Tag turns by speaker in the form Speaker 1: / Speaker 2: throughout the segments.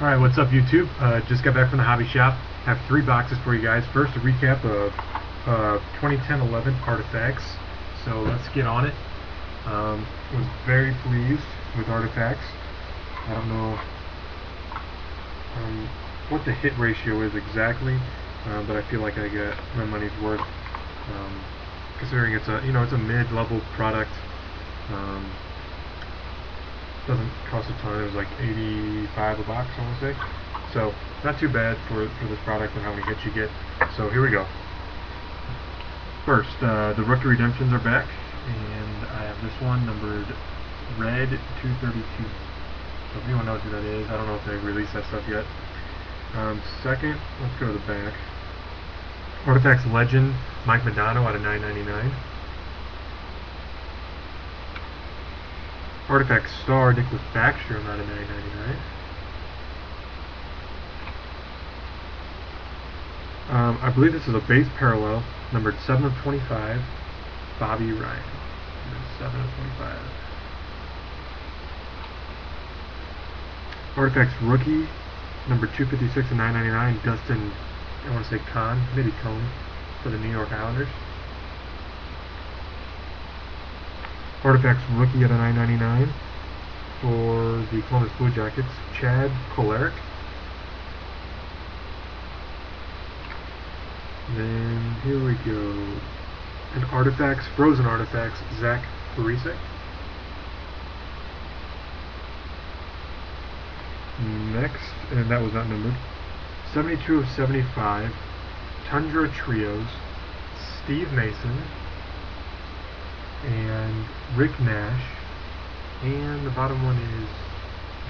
Speaker 1: Alright, what's up YouTube? Just got back from the hobby shop. Have 3 boxes for you guys. First, a recap of 2010-11 Artifacts. So let's get on it. Was very pleased with Artifacts. I don't know what the hit ratio is exactly, but I feel like I got my money's worth, considering it's a mid-level product. Doesn't cost a ton. It was like $85 a box, I want to say. So not too bad for this product and how many hits you get. So here we go. First, the rookie redemptions are back, and I have this one numbered red 232. So if anyone knows who that is, I don't know if they've released that stuff yet. Second, let's go to the back. Artifacts Legend Mike Modano out of $9.99. Artifact Star Nicholas Backstrom out of $9.99. I believe this is a base parallel, numbered 7 of 25, Bobby Ryan. 7 of 25. Artifacts Rookie, number 256 of $9.99, Dustin, I want to say Kahn, maybe Cone, for the New York Islanders. Artifacts Rookie at a $9.99 for the Columbus Blue Jackets, Chad Kolaric. Then here we go. An Artifacts, Frozen Artifacts, Zach Parise. Next, and that was not numbered, 72 of 75, Tundra Trios, Steve Mason, and Rick Nash, and the bottom one is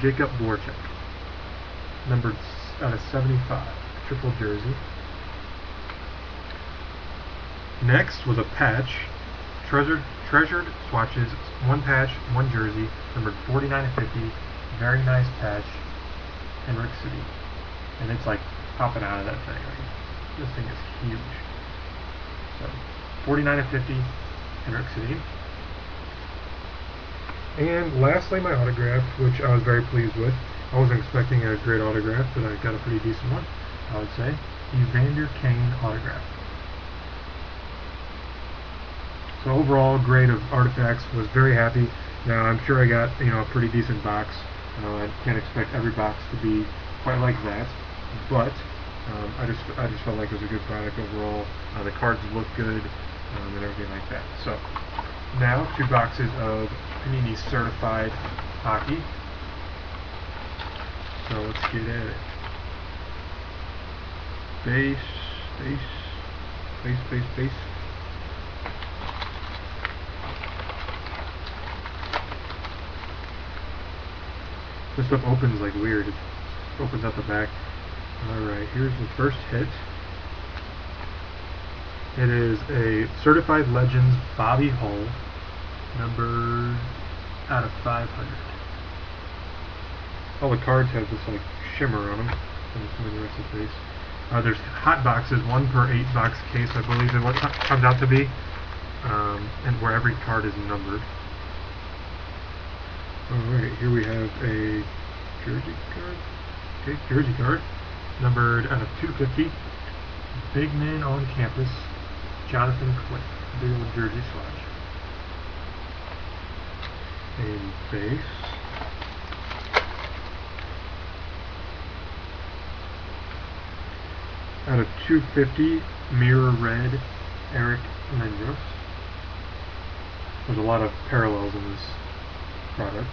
Speaker 1: Jacob Voracek, numbered out of 75, triple jersey. Next was a patch, treasured swatches, 1 patch, 1 jersey, numbered 49 of 50, very nice patch, Henrik City, and it's like popping out of that thing. Like, this thing is huge. So 49 of 50, Henrik City. And lastly, my autograph, which I was very pleased with. I wasn't expecting a great autograph, but I got a pretty decent one, I would say. Evander Kane autograph. So overall, grade of Artifacts, was very happy. Now I'm sure I got a pretty decent box. I can't expect every box to be quite like that, but I just felt like it was a good product overall. The cards look good and everything like that. So now 2 boxes of Panini certified hockey. So let's get at it. Base. This stuff opens like weird. It opens out the back. Alright, here's the first hit. It is a Certified Legends Bobby Hull, numbered out of 500. All the cards have this like shimmer on them. And some of the rest of the face. There's hot boxes, 1 per 8 box case, I believe is what comes out to be, and where every card is numbered. Alright, here we have a jersey card. Okay, jersey card. Numbered out of 250. Big Man on Campus, Jonathan Quick. Big old jersey swatch. And base. Out of 250, Mirror Red, Eric Lindros. There's a lot of parallels in this product.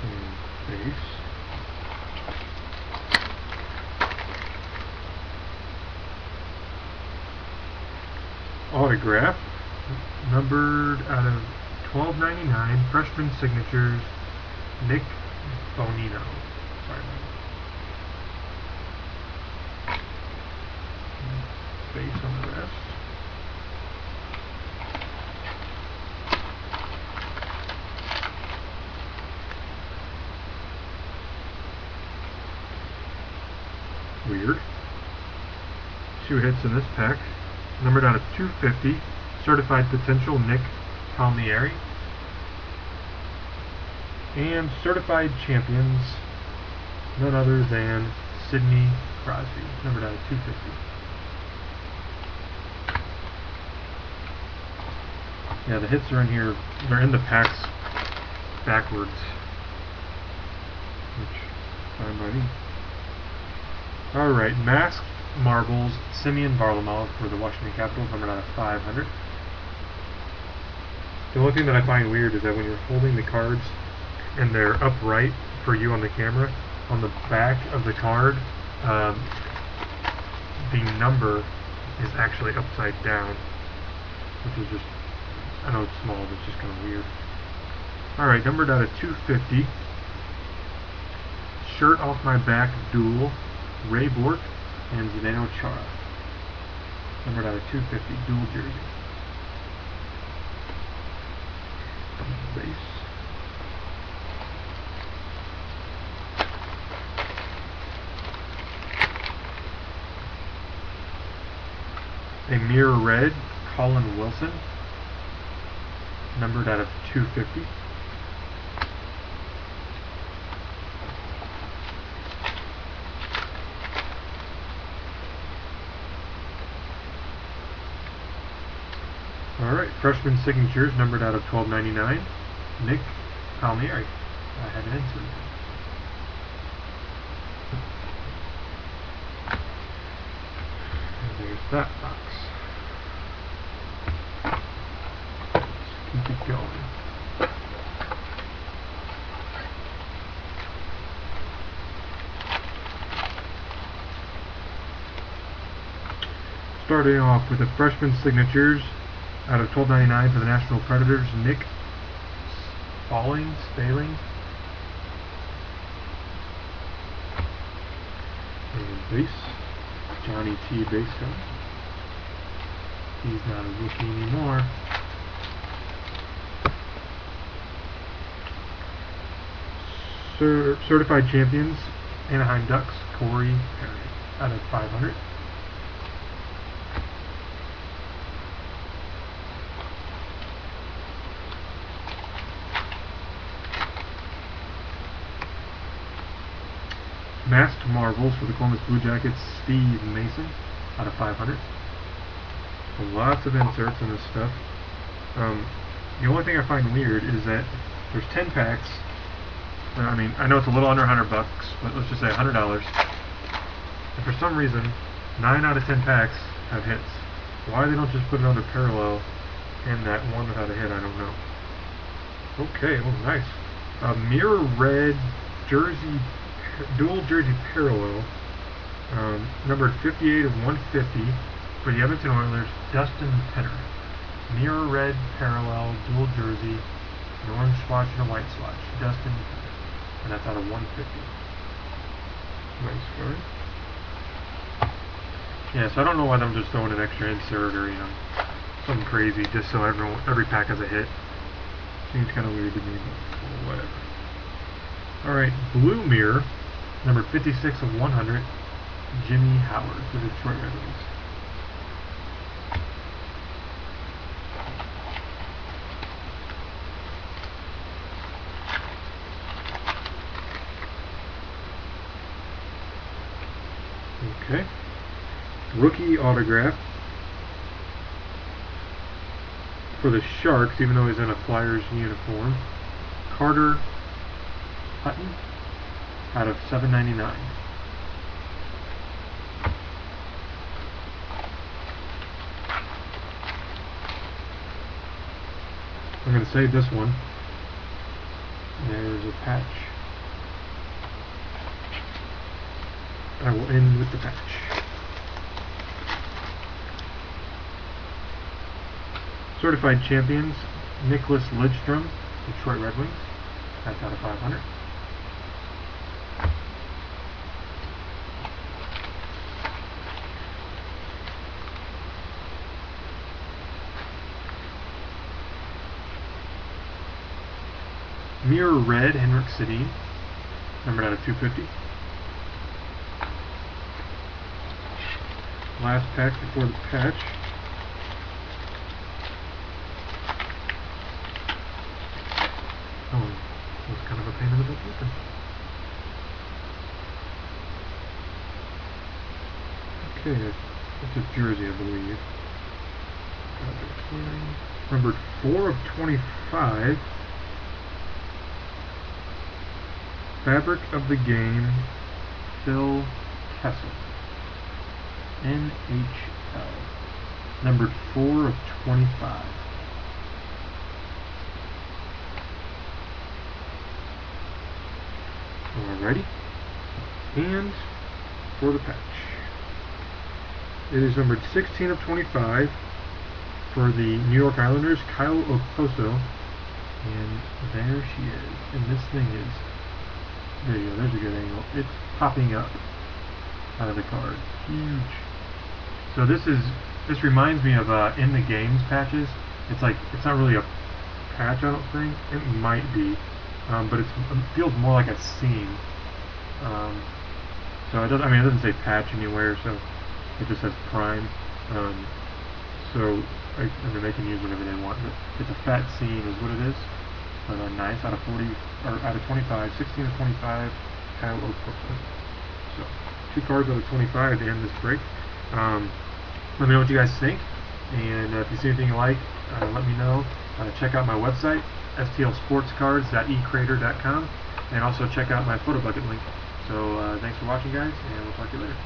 Speaker 1: And base. Autograph, numbered out of $12.99, freshman signatures, Nick Bonino. Sorry about that. Base on the rest. Weird. 2 hits in this pack. Numbered out of 250, Certified Potential Nick Palmieri. And Certified Champions none other than Sidney Crosby, numbered out of 250. Yeah, the hits are in here. They're in the packs backwards, which fine by me. Alright, Masked Marbles, Simeon Varlamov for the Washington Capitals, numbered out of 500. The only thing that I find weird is that when you're holding the cards and they're upright for you on the camera, on the back of the card, the number is actually upside down, which is just, I know it's small, but it's just kind of weird. Alright, numbered out of 250. Shirt Off My Back Duel, Ray Bork and Zdeno Chara. Numbered out of 250, dual jersey. Base. A mirror red, Colin Wilson, numbered out of 250. Alright, freshman signatures, numbered out of 12.99. Nick Palmieri. I have an insert. And there's that box. Let's keep it going. Starting off with the freshman signatures out of 12.99 for the Nashville Predators, Nick Spaling. And base, Johnny T. base card. He's not a rookie anymore. Certified Champions, Anaheim Ducks, Corey Perry, out of 500. Masked Marvels for the Columbus Blue Jackets, Steve Mason, out of 500. So lots of inserts in this stuff. The only thing I find weird is that there's 10 packs. I mean, I know it's a little under $100, but let's just say $100. And for some reason, 9 out of 10 packs have hits. Why they don't just put another parallel in that one without a hit, I don't know. Okay, well, nice. Mirror red jersey, dual jersey parallel, numbered 58 of 150 for the Edmonton Oilers, Dustin Penner. Mirror red parallel, dual jersey, an orange swatch and a white swatch, Dustin Penner. And that's out of 150. Nice card. Yeah, so I don't know why I'm just throwing an extra insert or, something crazy just so every pack has a hit. Seems kind of weird to me, but whatever. Alright, blue mirror, number 56 of 100, Jimmy Howard for the Detroit Red Wings. Okay. Rookie autograph for the Sharks, even though he's in a Flyers uniform, Carter Hutton, out of $7.99. I'm going to save this one. There's a patch. I will end with the patch. Certified Champions, Nicholas Lidstrom, Detroit Red Wings. That's out of 500. Mirror red, Henrik Sedin, numbered out of 250. Last pack before the patch. Oh, that's kind of a pain in the butt open. Okay, it's a jersey, I believe. Numbered 4 of 25. Fabric of the Game, Phil Kessel. NHL. Numbered 4 of 25. Alrighty. And for the patch. It is numbered 16 of 25 for the New York Islanders, Kyle Okposo. And there she is. And this thing is, there you go, there's a good angle. It's popping up out of the card. Huge. So this reminds me of In the Games patches. It's like, it's not really a patch, I don't think. It might be. But it feels more like a scene. So it doesn't, I mean, it doesn't say patch anywhere, so it just says Prime. So I mean, they can use whatever they want, but it's a fat scene is what it is. But nice, out of 40, or out of 25, 16 of 25, Kyle Okposo. So 2 cards out of 25 to end this break. Let me know what you guys think, and if you see anything you like, let me know. Check out my website, stlsportscards.ecrater.com, and also check out my photo bucket link. So thanks for watching, guys, and we'll talk to you later.